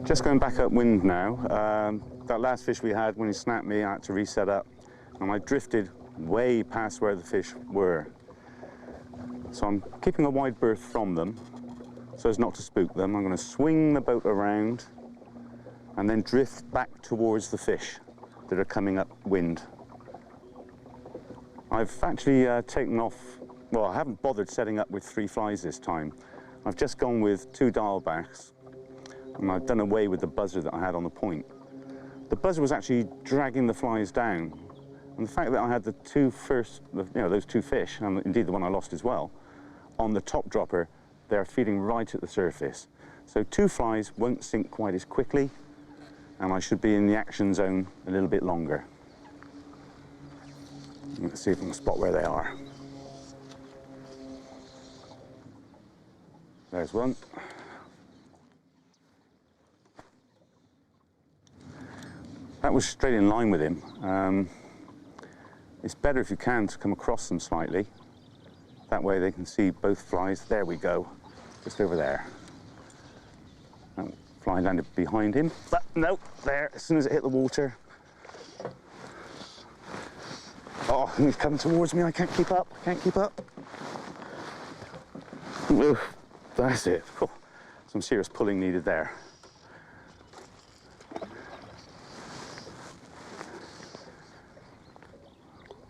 Just going back upwind now. That last fish we had, when he snapped me, I had to reset up, and I drifted way past where the fish were. So I'm keeping a wide berth from them, so as not to spook them. I'm going to swing the boat around and then drift back towards the fish that are coming upwind. I've actually taken off, well, I haven't bothered setting up with 3 flies this time. I've just gone with 2 dialbacks, and I've done away with the buzzer that I had on the point. The buzzer was actually dragging the flies down, and the fact that I had the 2 first, those 2 fish, and indeed the one I lost as well, on the top dropper, they're feeding right at the surface. So 2 flies won't sink quite as quickly, and I should be in the action zone a little bit longer. Let's see if I can spot where they are. There's one. That was straight in line with him. It's better if you can to come across them slightly. That way they can see both flies. There we go, just over there. That fly landed behind him, but no, there, as soon as it hit the water. Oh, he's coming towards me, I can't keep up, Ooh, that's it. Oh, some serious pulling needed there.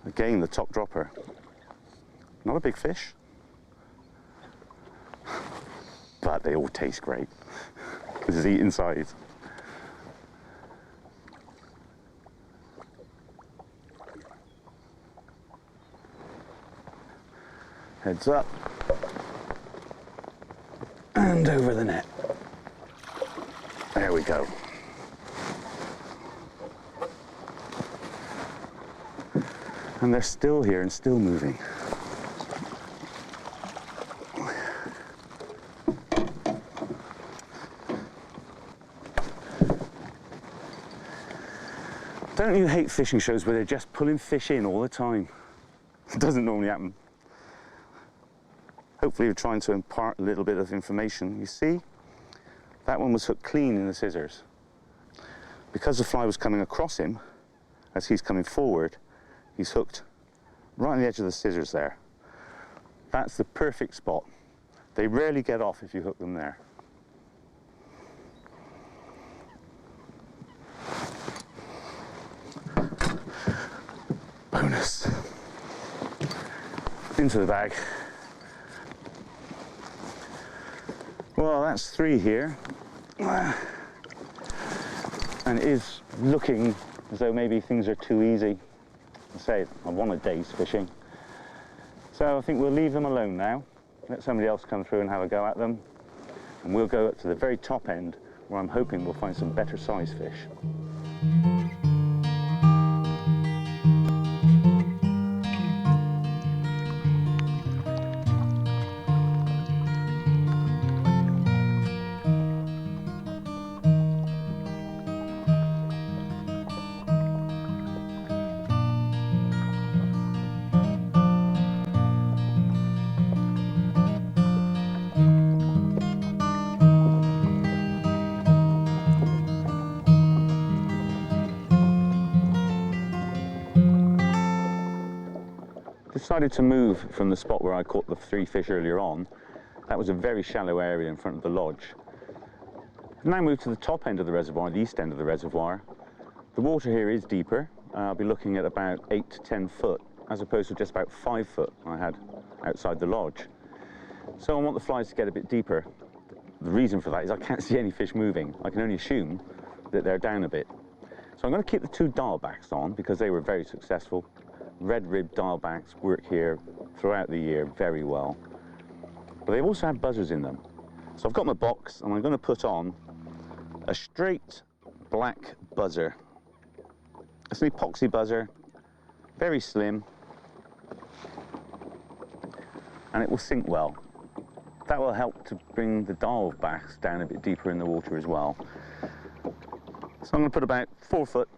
Again, the top dropper. Not a big fish, but they all taste great. This is eating size. Heads up and over the net. There we go. And they're still here and still moving. Don't you hate fishing shows where they're just pulling fish in all the time? It doesn't normally happen. Hopefully you're trying to impart a little bit of information. You see, that one was hooked clean in the scissors. Because the fly was coming across him, as he's coming forward, he's hooked right on the edge of the scissors there. That's the perfect spot. They rarely get off if you hook them there. Bonus. Into the bag. Well, that's 3 here. And it is looking as though maybe things are too easy. I say, I want a day's fishing. So I think we'll leave them alone now. Let somebody else come through and have a go at them. And we'll go up to the very top end where I'm hoping we'll find some better size fish. Decided to move from the spot where I caught the 3 fish earlier on. That was a very shallow area in front of the lodge. I've now moved to the top end of the reservoir, the east end of the reservoir. The water here is deeper. I'll be looking at about 8 to 10 foot, as opposed to just about 5 foot I had outside the lodge. So I want the flies to get a bit deeper. The reason for that is I can't see any fish moving. I can only assume that they're down a bit. So I'm going to keep the 2 dialbacks on because they were very successful. Red rib dialbacks work here throughout the year very well. But they also have buzzers in them. So I've got my box and I'm going to put on a straight black buzzer. It's an epoxy buzzer, very slim, and it will sink well. That will help to bring the dialbacks down a bit deeper in the water as well. So I'm going to put about 4 foot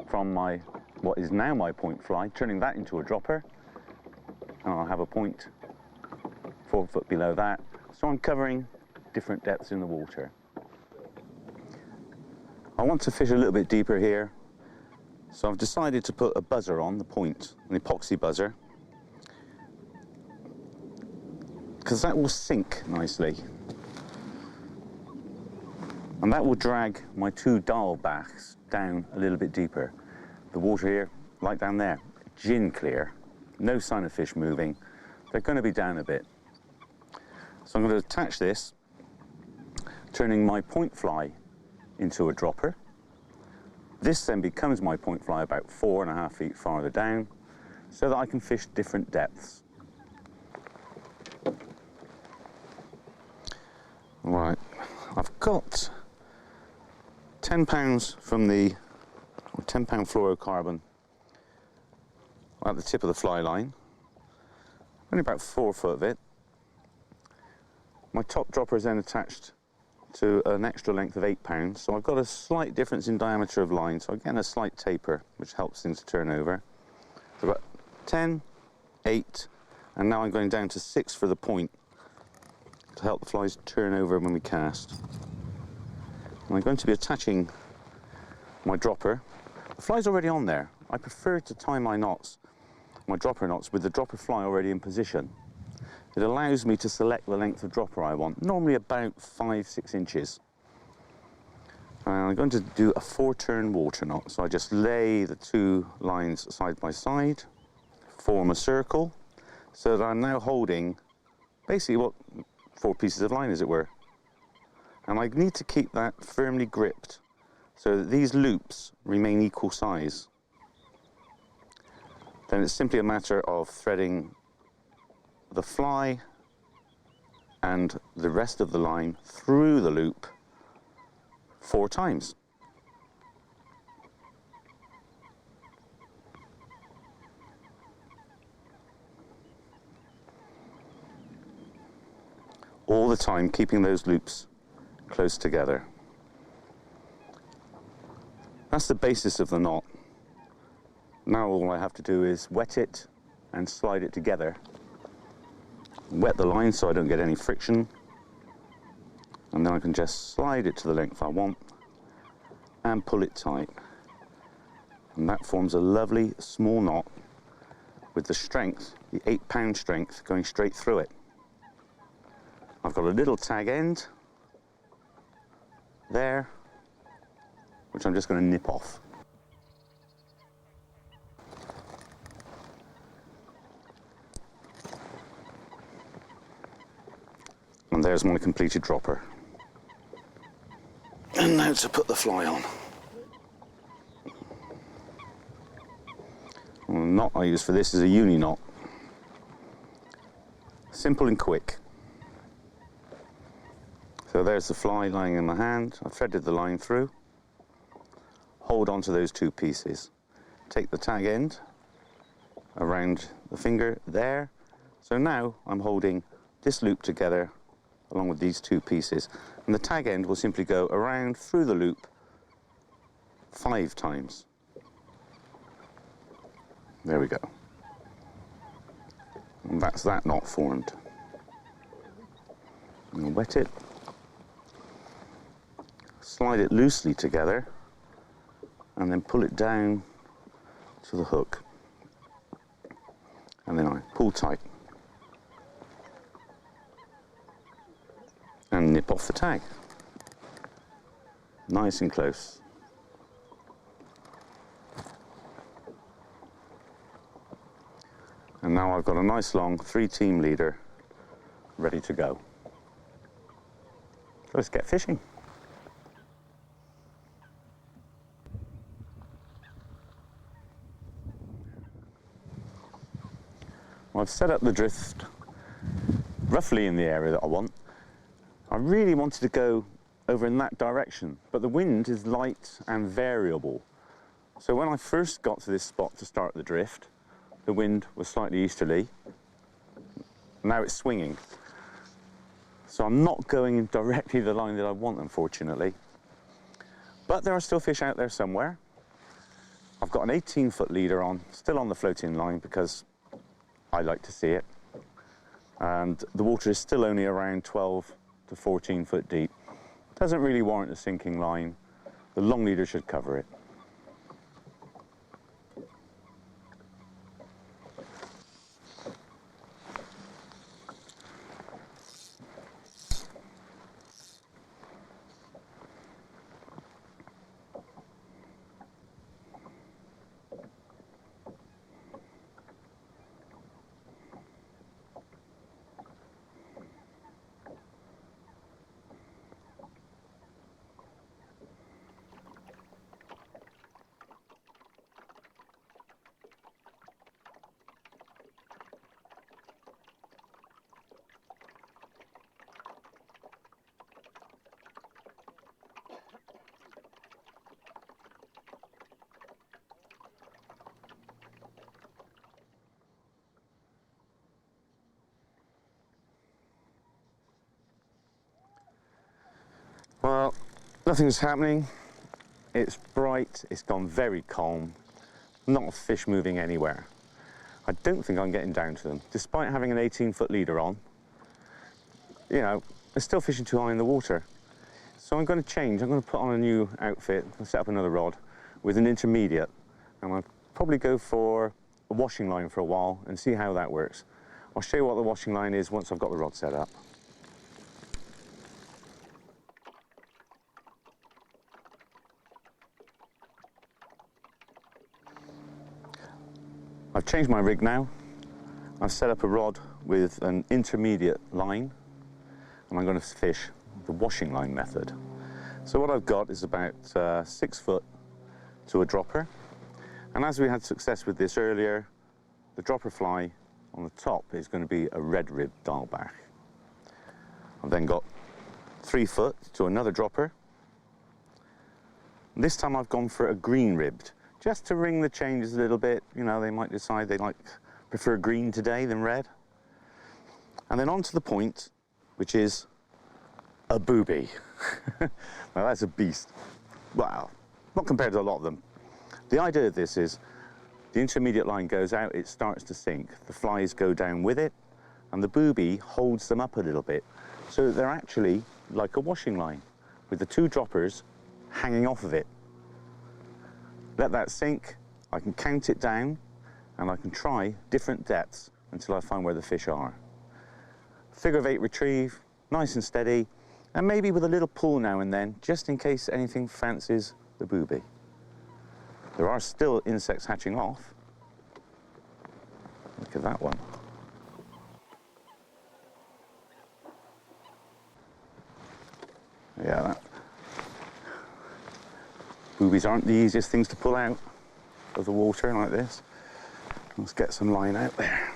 from what is now my point fly, turning that into a dropper, and I'll have a point 4 foot below that. So I'm covering different depths in the water. I want to fish a little bit deeper here, so I've decided to put a buzzer on the point, an epoxy buzzer, because that will sink nicely. And that will drag my two dial backs down a little bit deeper. The water here, like down there, gin clear, no sign of fish moving. They're going to be down a bit. So I'm going to attach this, turning my point fly into a dropper. This then becomes my point fly about 4.5 feet farther down, so that I can fish different depths. Right, I've got 10 pounds from the 10 pound fluorocarbon at the tip of the fly line, only about 4 foot of it. My top dropper is then attached to an extra length of 8 pounds, so I've got a slight difference in diameter of line, so again a slight taper, which helps things to turn over. So I've got 10, 8, and now I'm going down to 6 for the point to help the flies turn over when we cast. And I'm going to be attaching my dropper. The fly's already on there. I prefer to tie my knots, my dropper knots, with the dropper fly already in position. It allows me to select the length of dropper I want, normally about 5-6 inches. And I'm going to do a 4-turn water knot, so I just lay the two lines side by side, form a circle, so that I'm now holding basically what 4 pieces of line, as it were. And I need to keep that firmly gripped so that these loops remain equal size. Then it's simply a matter of threading the fly and the rest of the line through the loop 4 times. All the time keeping those loops close together. That's the basis of the knot. Now all I have to do is wet it and slide it together. Wet the line so I don't get any friction, and then I can just slide it to the length I want and pull it tight. And that forms a lovely small knot with the strength, the 8-pound strength, going straight through it. I've got a little tag end there, which I'm just going to nip off. And there's my completed dropper. And now to put the fly on. Well, the knot I use for this is a uni knot. Simple and quick. So there's the fly lying in my hand. I've threaded the line through. Hold on to those 2 pieces. Take the tag end around the finger there. So now I'm holding this loop together along with these 2 pieces. And the tag end will simply go around through the loop 5 times. There we go. And that's that knot formed. And wet it. Slide it loosely together and then pull it down to the hook. And then I pull tight. And nip off the tag. Nice and close. And now I've got a nice long 3-team leader ready to go. Let's get fishing. Well, I've set up the drift roughly in the area that I want. I really wanted to go over in that direction, but the wind is light and variable. So when I first got to this spot to start the drift, the wind was slightly easterly. Now it's swinging. So I'm not going in directly the line that I want, unfortunately. But there are still fish out there somewhere. I've got an 18-foot leader on, still on the floating line because I like to see it. And the water is still only around 12 to 14 foot deep. Doesn't really warrant a sinking line. The long leader should cover it. Well, nothing's happening. It's bright, it's gone very calm, not a fish moving anywhere. I don't think I'm getting down to them. Despite having an 18-foot leader on, you know, they're still fishing too high in the water. So I'm going to change. I'm going to put on a new outfit and set up another rod with an intermediate. And I'll probably go for a washing line for a while and see how that works. I'll show you what the washing line is once I've got the rod set up. I've changed my rig now. I've set up a rod with an intermediate line, and I'm going to fish the washing line method. So what I've got is about 6 foot to a dropper, and as we had success with this earlier, the dropper fly on the top is going to be a red rib dialback. I've then got 3 foot to another dropper. This time I've gone for a green ribbed, just to ring the changes a little bit. You know, they might decide they prefer green today than red. And then on to the point, which is a booby. Now that's a beast. Well, not compared to a lot of them. The idea of this is the intermediate line goes out, it starts to sink. The flies go down with it, and the booby holds them up a little bit. So they're actually like a washing line, with the 2 droppers hanging off of it. Let that sink, I can count it down, and I can try different depths until I find where the fish are. Figure of 8 retrieve, nice and steady, and maybe with a little pull now and then, just in case anything fancies the booby. There are still insects hatching off. Look at that one. Yeah, boobies aren't the easiest things to pull out of the water like this. Let's get some line out there.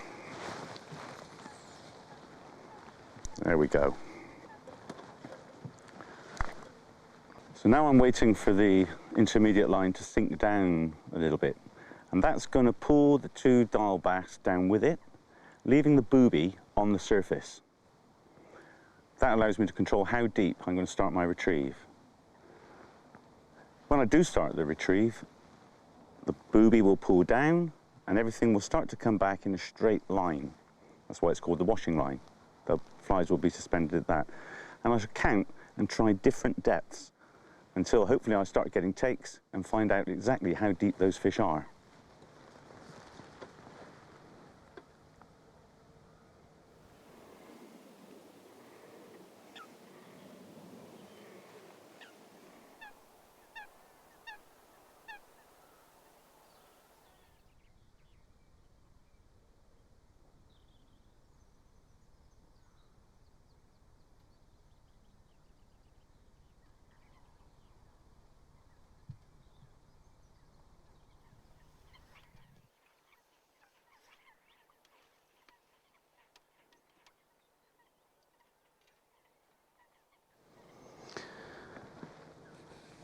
There we go. So now I'm waiting for the intermediate line to sink down a little bit. And that's going to pull the 2 dialbacks down with it, leaving the booby on the surface. That allows me to control how deep I'm going to start my retrieve. When I do start the retrieve, the booby will pull down and everything will start to come back in a straight line. That's why it's called the washing line. The flies will be suspended at that. And I should count and try different depths until hopefully I start getting takes and find out exactly how deep those fish are.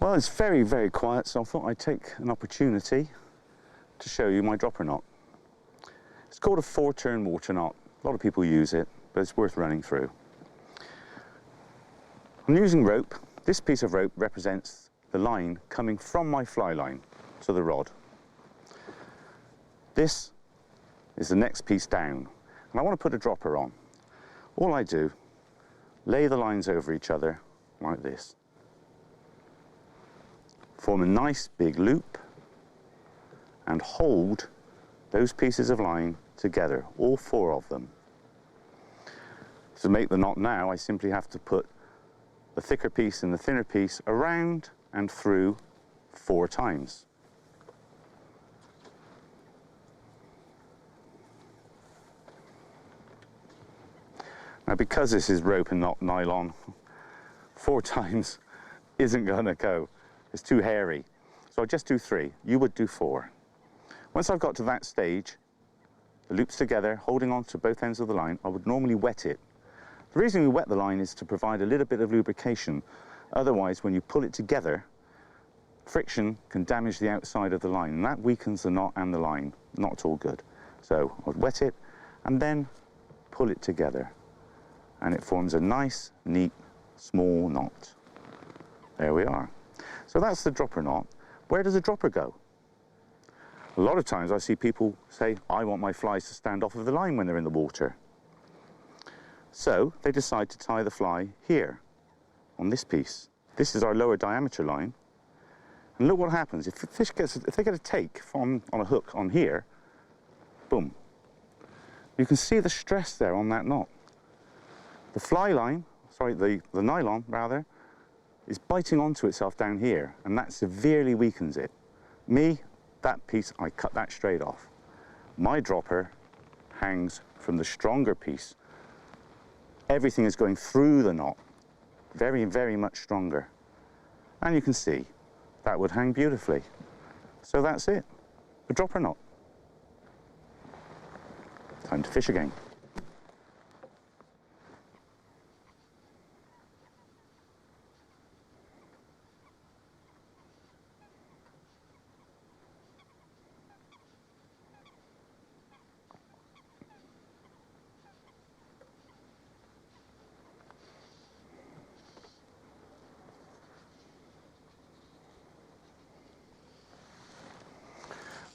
Well, it's very, very quiet, so I thought I'd take an opportunity to show you my dropper knot. It's called a 4-turn water knot. A lot of people use it, but it's worth running through. I'm using rope. This piece of rope represents the line coming from my fly line to the rod. This is the next piece down, and I want to put a dropper on. All I do, lay the lines over each other like this. form a nice big loop and hold those pieces of line together, all 4 of them. To make the knot now, I simply have to put the thicker piece and the thinner piece around and through 4 times. Now, because this is rope and not nylon, 4 times isn't going to go. It's too hairy. So I'll just do 3. You would do 4. Once I've got to that stage, the loop's together, holding on to both ends of the line, I would normally wet it. The reason we wet the line is to provide a little bit of lubrication. Otherwise, when you pull it together, friction can damage the outside of the line, and that weakens the knot and the line. Not at all good. So I'd wet it and then pull it together, and it forms a nice, neat, small knot. There we are. So that's the dropper knot. Where does the dropper go? A lot of times I see people say, I want my flies to stand off of the line when they're in the water. So they decide to tie the fly here, on this piece. This is our lower diameter line. And look what happens. If they get a take on a hook on here, boom. You can see the stress there on that knot. The fly line, sorry, the nylon rather, is biting onto itself down here, and that severely weakens it. Me, that piece, I cut that straight off. My dropper hangs from the stronger piece. Everything is going through the knot, very, very much stronger. And you can see that would hang beautifully. So that's it, the dropper knot. Time to fish again.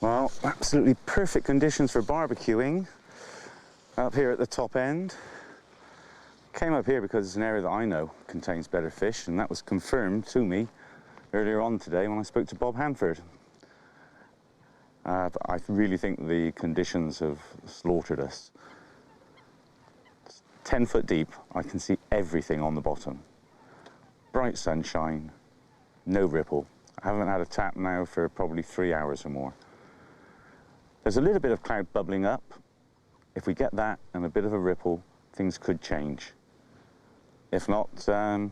Well, absolutely perfect conditions for barbecuing up here at the top end. Came up here because it's an area that I know contains better fish, and that was confirmed to me earlier on today when I spoke to Bob Hanford. But I really think the conditions have slaughtered us. It's 10 foot deep, I can see everything on the bottom. Bright sunshine, no ripple. I haven't had a tap now for probably 3 hours or more. There's a little bit of cloud bubbling up. If we get that and a bit of a ripple, things could change. If not, I'll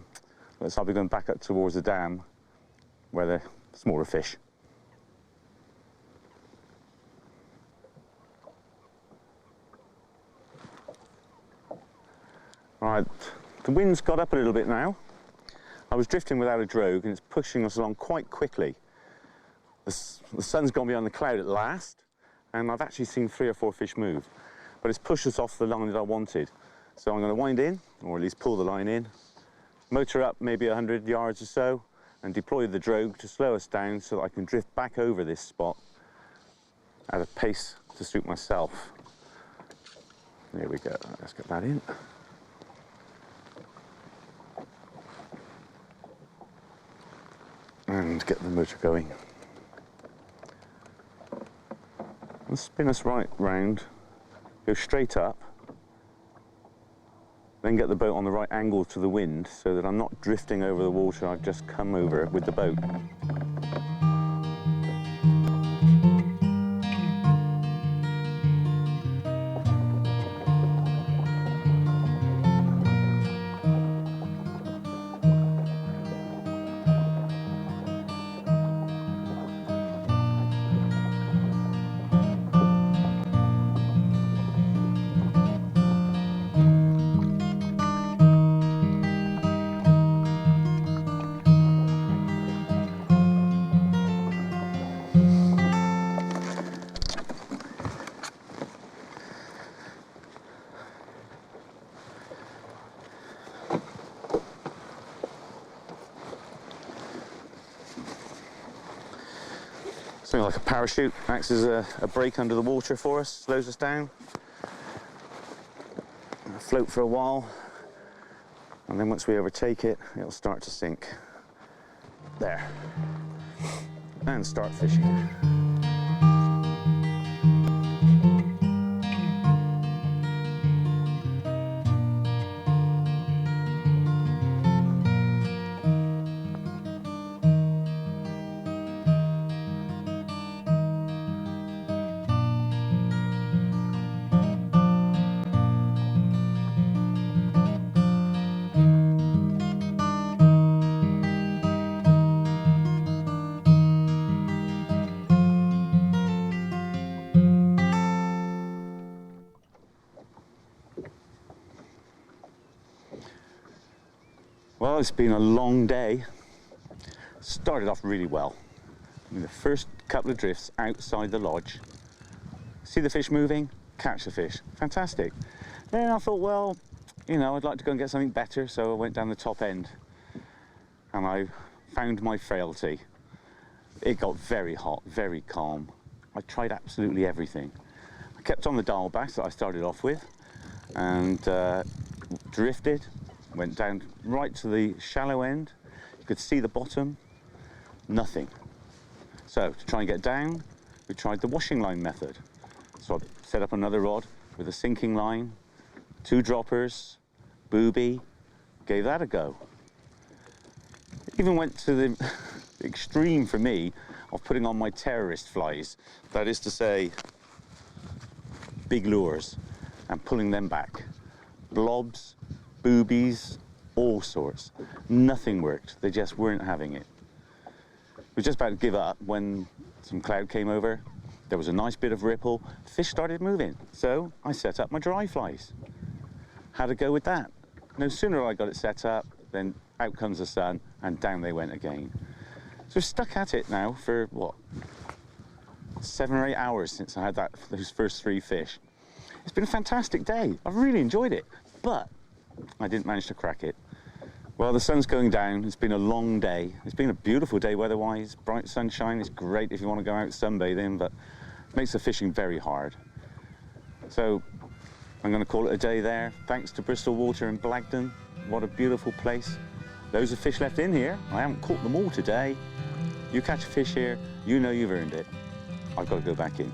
be going back up towards the dam where the smaller fish. Right, the wind's got up a little bit now. I was drifting without a drogue and it's pushing us along quite quickly. The sun's gone beyond the cloud at last, and I've actually seen 3 or 4 fish move, but it's pushed us off the line that I wanted. So I'm going to wind in, or at least pull the line in, motor up maybe 100 yards or so, and deploy the drogue to slow us down so that I can drift back over this spot at a pace to suit myself. There we go, let's get that in. And get the motor going. And spin us right round, go straight up, then get the boat on the right angle to the wind so that I'm not drifting over the water I've just come over with the boat. Something like a parachute, acts as a brake under the water for us, slows us down. It'll float for a while, and then once we overtake it, it'll start to sink. There. and start fishing. Well, it's been a long day. Started off really well. The first couple of drifts outside the lodge. See the fish moving? Catch the fish. Fantastic. Then I thought, well, you know, I'd like to go and get something better, so I went down the top end. And I found my frailty. It got very hot, very calm. I tried absolutely everything. I kept on the dial bass that I started off with and drifted. Went down right to the shallow end. You could see the bottom, nothing. So to try and get down, we tried the washing line method. So I set up another rod with a sinking line, 2 droppers, booby, gave that a go. Even went to the extreme for me of putting on my terrorist flies. That is to say, big lures, and pulling them back. Blobs, boobies, all sorts. Nothing worked. They just weren't having it. We were just about to give up when some cloud came over. There was a nice bit of ripple. Fish started moving. So I set up my dry flies. How to go with that? No sooner I got it set up, then out comes the sun and down they went again. So we're stuck at it now for what? 7 or 8 hours since I had those first 3 fish. It's been a fantastic day. I've really enjoyed it, but I didn't manage to crack it. Well, the sun's going down. It's been a long day. It's been a beautiful day weather-wise. Bright sunshine is great if you want to go out sunbathing, but it makes the fishing very hard. So I'm going to call it a day there. Thanks to Bristol Water in Blagdon. What a beautiful place. Loads of fish left in here. I haven't caught them all today. You catch a fish here, you know you've earned it. I've got to go back in.